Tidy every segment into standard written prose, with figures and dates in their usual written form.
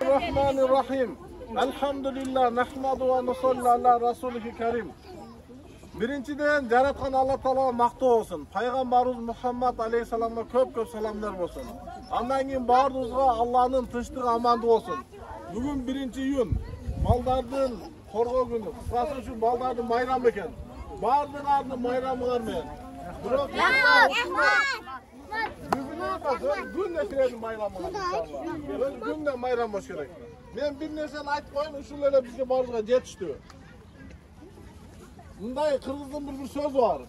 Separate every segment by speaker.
Speaker 1: Bismillahirrahmanirrahim. Elhamdülillah nahmadu ve nusalli ala Resulih Kerim. Birinçiden yaratkan Allah Taala maktı olsun. Peygamberimiz Muhammed Aleyhisselam'a köp selamlar olsun. Ondan keyin barımızga Allah'ın tınçlığı amandı olsun. Bugün 1 iyun. Baldardın korgo günü. Kısası şu baldardın bayramı eken. Bardın ardın bayramı var mı? Bırak. Gün de sürelim bayramı inşallah. Gün de bayram boş gerek. Ben bir nesel ayıp koyun, usulüyle bizge barızga yetişti. Bunday Kırgız'ın bir söz var.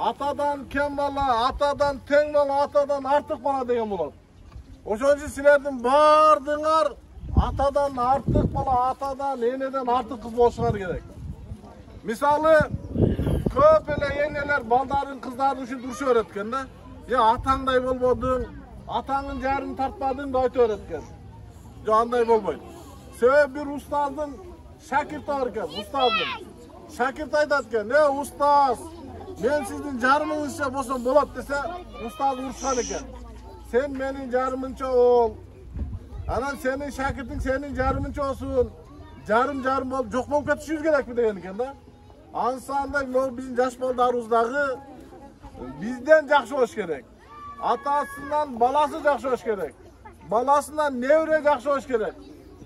Speaker 1: Atadan kem bala, atadan ten bala, atadan artık bala deyen bular. Oşoncu silerden bardыңар, atadan artık bala, atadan eneden artık kız boluşlar gerek. Misalı, köp ele eneler baldarın kızların üçün duruşu öğretken de. Ya atаңдай болбодуң, атаңын жарын тартпадың да айтып öğretken. Jo андай болбойт. Себеби bir ustazdın şakirti var eкен, ustazdın. Şakirt aytat eкен, ustaz, men sizdin jarımыңызча болсом болот dese, ustaz uruşkan eken. Sen menin jarımınча ol. Anan senin şakirtin senin jarımınча olsun. Jarım bolup жок болуп кетишибиz керекпи деген экен да. Ansanda bizim jaş baldarыбыздагы bizden жақсы болуш керек. Атасынан баласы жақсы болуш керек. Баласынан невре жақсы болуш керек.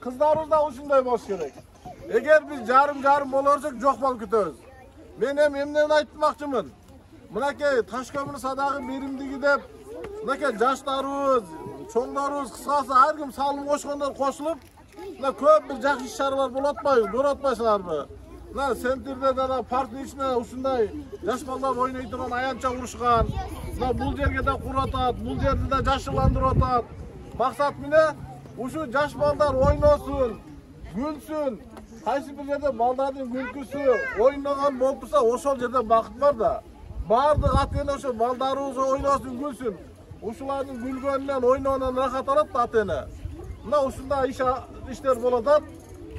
Speaker 1: Кыздарыбыз да ушундай болуш керек. Эгер биз жарым боло берсек жок болуп кетебиз. Мен эмнени айтмакчымын? Мынакей Ташкөмүр садагы беримдиги деп, мынакей жаштарыбыз, чоңдорубуз, кыскасы ар ким салым кошкондор кошулуп, мына көп бир жакшы иш-чаралар болуп атпайбы? Көрүп атпайсыңарбы? Мына сентерде да парктын ичине ушундай жаш балдар ойной турган аянча урушкан. Мына бул жерге да куратат, бул жерди да жашыландырып атат. Максат эмне? Ушу жаш балдар ойносун, гүлсүн. Кайсы бир жерде балдардын күлкүсү, ойногон болуп турса, ошол жерде бакыт бар да. Бардык ата-эне ошо балдарыбыз ойносун, гүлсүн. Ушулардын гүлгөнүнөн, ойногонон рахат алат да ата-эне. Мына ушундай иштер болуп атат.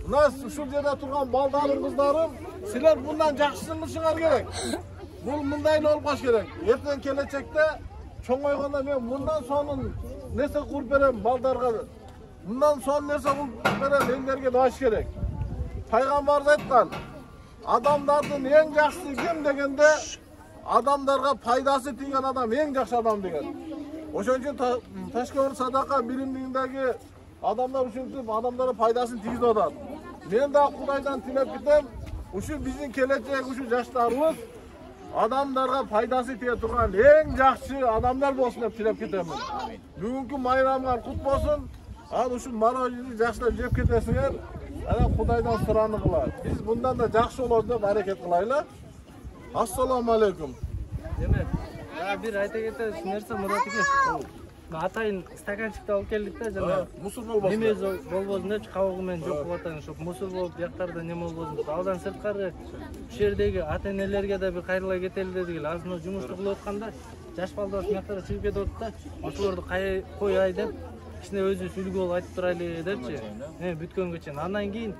Speaker 1: Mına ушул жерде турган балдарым, кыздарым, силер мындан жакшысыңар керек. Бул мындайын болуп калыш керек. Эртең келечекте чоңойгондо мен мындан сонун нерсе куруп берем балдарга. Мындан сонун нерсе куруп берем эңдерге даш керек. Пайгамбарыбыз айткан, адамдардын эң жакшысы ким дегенде, адамдарга пайдасы тийген адам эң жакшы адам деген. Ошон үчүн Ташкөмүр садака биримдигиндеги adamlar üçün adamlara faydasını tigiz odat. Men da Kudaydan tilep gitem, uşu bizim keleceğe uşu yaşlarımız adamlarga faydası tiye turgan en jakşı adamlar bolsun dep tilep gitem. Bugünkü bayramlar kut bolsun. An uşu marojini jakşılap jep ketesiңер. Ana Kudaydan surany kılar. Biz bundan da jakşı bolor dep hareket kılayla. Assalamu alaikum.
Speaker 2: Demek, bir ayta ketedi, nerse Murat ike. Атайын стаканчыкты алып келдик да жана
Speaker 1: мусор болбосун.
Speaker 2: Неме болбосун деп кабыгы менен жок болуп атат, ошо мусор болуп жактарда неме болбосун деп. Алдан сырткары ушул жердеги ата-энелерге да бир кайрыла кетели дедик эле. Азыр жумушту кылып атканда жаш балдар ушунактара чыгып кетип атат да. Ошолорду кояй деп кичине өзүбүз үлгү болуп айтып турайлы депчи. Бүткөнгө чейин. Андан кийин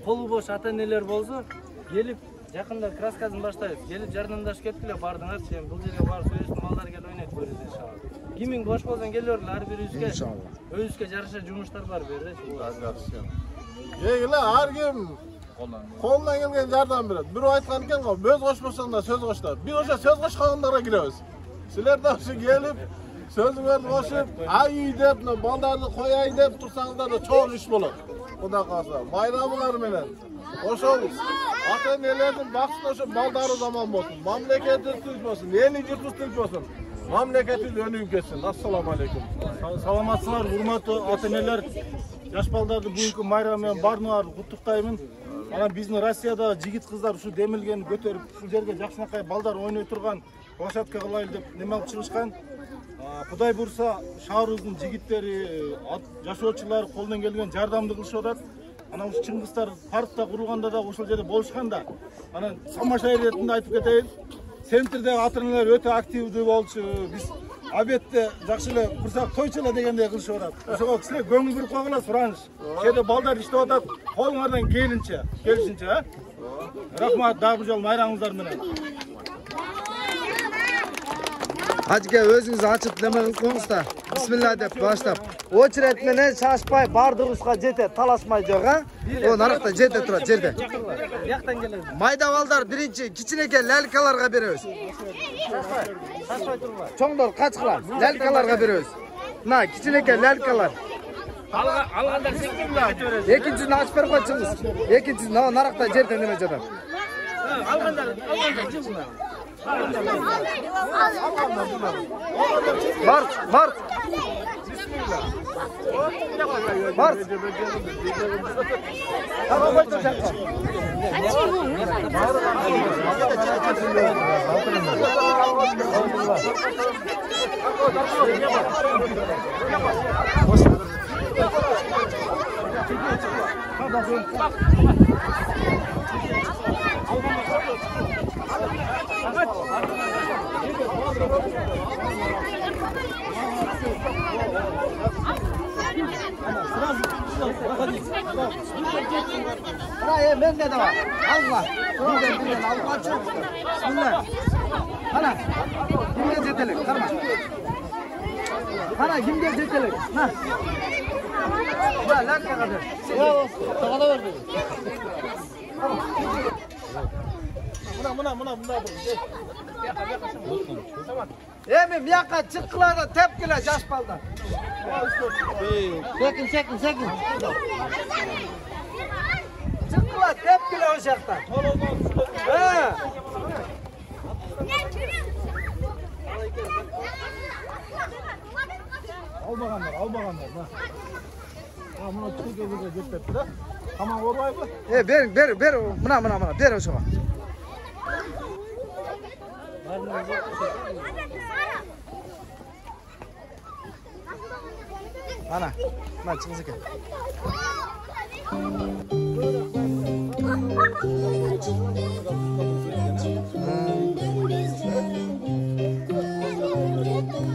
Speaker 2: колу бош ата-энелер болсо келип жакында краскасын баштайбыз. Келип жардамдашып кеткиле бардыңарчы. Бул жерге барып сөйлөшүп балдар келип ойнойт көрөбүз иншалла. Кимиң бош болсоң келерлер, ар бирибизге. Иншалла. Өзүбүзгө жараша жумуштар бар беребиз.
Speaker 1: Эгиле ар ким колунан келген жардам берет. Бирөө айткан экен го, сөз кошпосоң да сөз коштор. Биз ошо сөз кошкондорго киребиз. Силер да ошо келип сөзүңөрдү кошуп, ай деп, балдарды кояй деп турсаңыздар да чоң иш болот. Кудай кааласа, байрамыңар менен. Ошол ата-энелердин бакытын ошо балдары заман болсун. Мамлекетибиз тынч болсун, эли журтубуз тынч болсун. Mamleketimiz önüne geçsin. Assalamu alaikum.
Speaker 3: Саламатсыздар, урматтуу ата-энелер. Жаш балдарды бүгүнкү майрам менен баарыңар куттуктаймын. Анан биздин Россияда жигит кыздар ушу демилген көтөрүп, ушул жерге жакшынакай балдар ойной турган площадка кылайлы деп неме алып чыгышкан. Кудай буйрса, шаарыбыздын жигиттери, жашоочулар колунан келген жардамды кылышып атат. Анан ушу чыңгыздар паркта курулганда да ошол жерде болушкан да. Анан самаша иретинде айтып кетейин. Центрде ата-энелер өтө активдүү болчу. Биз обедте жакшы эле курсак тойчу эле дегендей кылышып атат. Ошого силер көңүл буруп койгула, сураныч. Жерде балдар иштеп атат. Колуңардан келишинче. Рахмат, дагы жол майрамыңыздар менен.
Speaker 4: Hacıke özünüz açıp neme kılıp koyuңuz da. Bismillah dep başlap. Очередь менен шашпай бардыгыбызга жетет, талашмай жок, а? О, наракта жете турат, жерде.
Speaker 2: Бияктан келебиз.
Speaker 4: Майда балдар биринчи кичинеке лялькаларга беребиз.
Speaker 2: Шашпай турбай.
Speaker 4: Чоңдор качкыла, лялькаларга беребиз. Мына кичинеке лялькалар.
Speaker 2: Алгандар секинде айтып бересиз.
Speaker 4: Экинчисин ачып берип койчуңуз. Экинчисин наракта жерде неме жатат.
Speaker 2: Алгандар жылсыңар.
Speaker 4: Март. Март. Tamam koy çakma. Ben de var. Allah. Buradan al kaç. Bismillah. Ana. Kimge jetelik? Karma. Ana kimge jetelik? Ha. Ya lan kadar. Ya sağda ver dedi. Buna. Emi miyaka çıkkılarda tepkiler yaşbaldan. Sekin. Çıkkılar tepkiler o şarttan. He.
Speaker 3: Almaganlar. Ha, buna çıkıp gözüne götürdü de. Tamam orayı mı?
Speaker 4: Ber. Buna. Ber o şuna. Ana. Çıkın ki.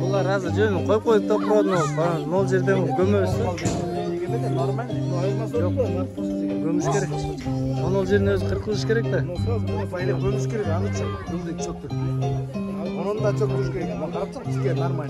Speaker 2: Bunlar hazır jönün koyup toprağını nol жерден gömөбүz.
Speaker 4: Normal.
Speaker 2: Gömüş gerek. Onun жерine öz kırkılış gerek de.
Speaker 4: Böyle koymuş gibi anlatacak. Bulduk çok. Onun da çok kuş gerek. Ama karapsak çıkıyor normal.